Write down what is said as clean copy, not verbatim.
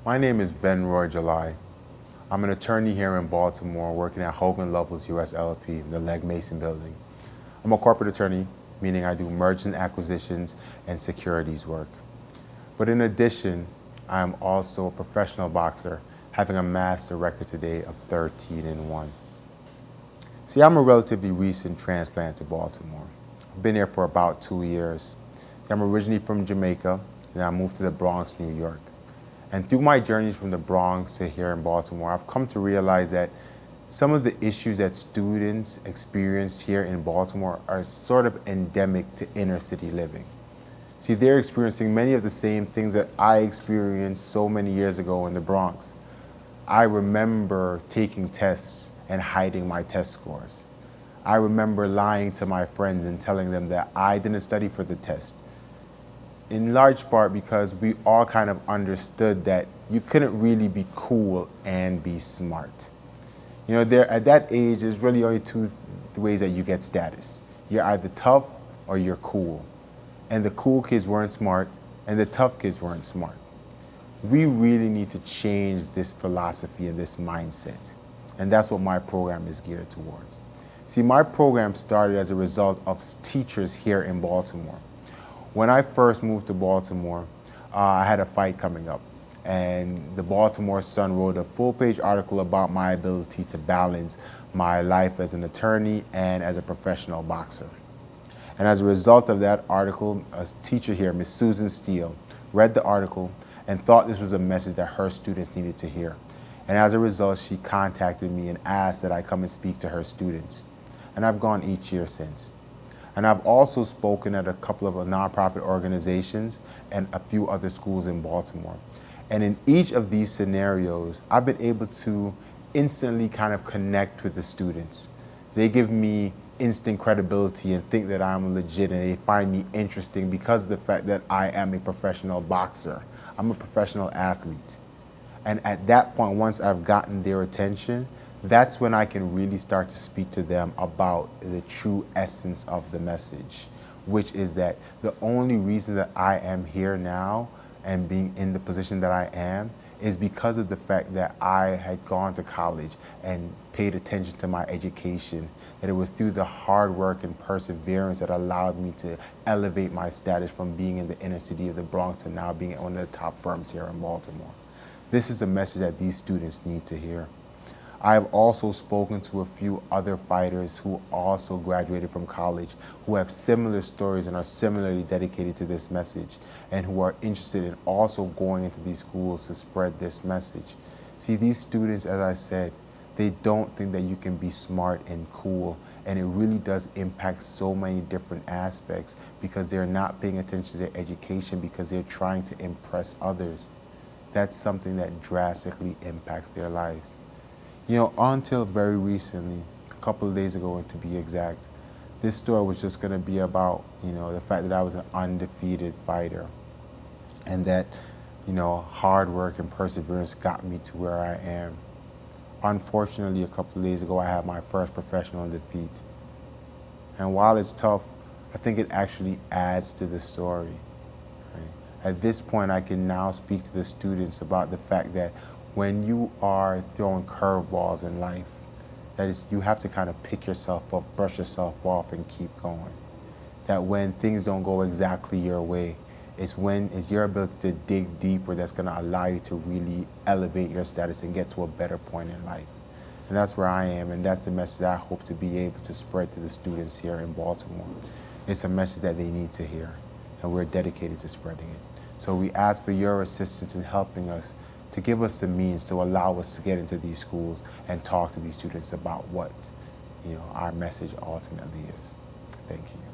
My name is Ben Roy July. I'm an attorney here in Baltimore working at Hogan Lovells US LLP in the Legg Mason building. I'm a corporate attorney, meaning I do mergers and acquisitions and securities work. But in addition, I'm also a professional boxer, having amassed a record today of 13-1. See, I'm a relatively recent transplant to Baltimore. I've been here for about 2 years. I'm originally from Jamaica, and I moved to the Bronx, New York. And through my journeys from the Bronx to here in Baltimore, I've come to realize that some of the issues that students experience here in Baltimore are sort of endemic to inner city living. See, they're experiencing many of the same things that I experienced so many years ago in the Bronx. I remember taking tests and hiding my test scores. I remember lying to my friends and telling them that I didn't study for the test. In large part because we all kind of understood that you couldn't really be cool and be smart. You know, at that age, there's really only two ways that you get status. You're either tough or you're cool. And the cool kids weren't smart, and the tough kids weren't smart. We really need to change this philosophy and this mindset. And that's what my program is geared towards. See, my program started as a result of teachers here in Baltimore. When I first moved to Baltimore, I had a fight coming up, and the Baltimore Sun wrote a full-page article about my ability to balance my life as an attorney and as a professional boxer. And as a result of that article, a teacher here, Miss Susan Steele, read the article and thought this was a message that her students needed to hear. And as a result, she contacted me and asked that I come and speak to her students. And I've gone each year since. And I've also spoken at a couple of nonprofit organizations and a few other schools in Baltimore. And in each of these scenarios, I've been able to instantly kind of connect with the students. They give me instant credibility and think that I'm legit, and they find me interesting because of the fact that I am a professional boxer. I'm a professional athlete. And at that point, once I've gotten their attention, that's when I can really start to speak to them about the true essence of the message, which is that the only reason that I am here now and being in the position that I am is because of the fact that I had gone to college and paid attention to my education, that it was through the hard work and perseverance that allowed me to elevate my status from being in the inner city of the Bronx to now being at one of the top firms here in Baltimore. This is a message that these students need to hear. I've also spoken to a few other fighters who also graduated from college, who have similar stories and are similarly dedicated to this message, and who are interested in also going into these schools to spread this message. See, these students, as I said, they don't think that you can be smart and cool, and it really does impact so many different aspects because they're not paying attention to their education because they're trying to impress others. That's something that drastically impacts their lives. You know, until very recently, a couple of days ago to be exact, this story was just going to be about, the fact that I was an undefeated fighter and that, hard work and perseverance got me to where I am. Unfortunately, a couple of days ago, I had my first professional defeat. And while it's tough, I think it actually adds to the story. Right? At this point, I can now speak to the students about the fact that when you are throwing curveballs in life, that is, you have to kind of pick yourself up, brush yourself off, and keep going. That when things don't go exactly your way, it's your ability to dig deeper that's going to allow you to really elevate your status and get to a better point in life. And that's where I am, and that's the message that I hope to be able to spread to the students here in Baltimore. It's a message that they need to hear, and we're dedicated to spreading it. So we ask for your assistance in helping us to give us the means to allow us to get into these schools and talk to these students about what our message ultimately is. Thank you.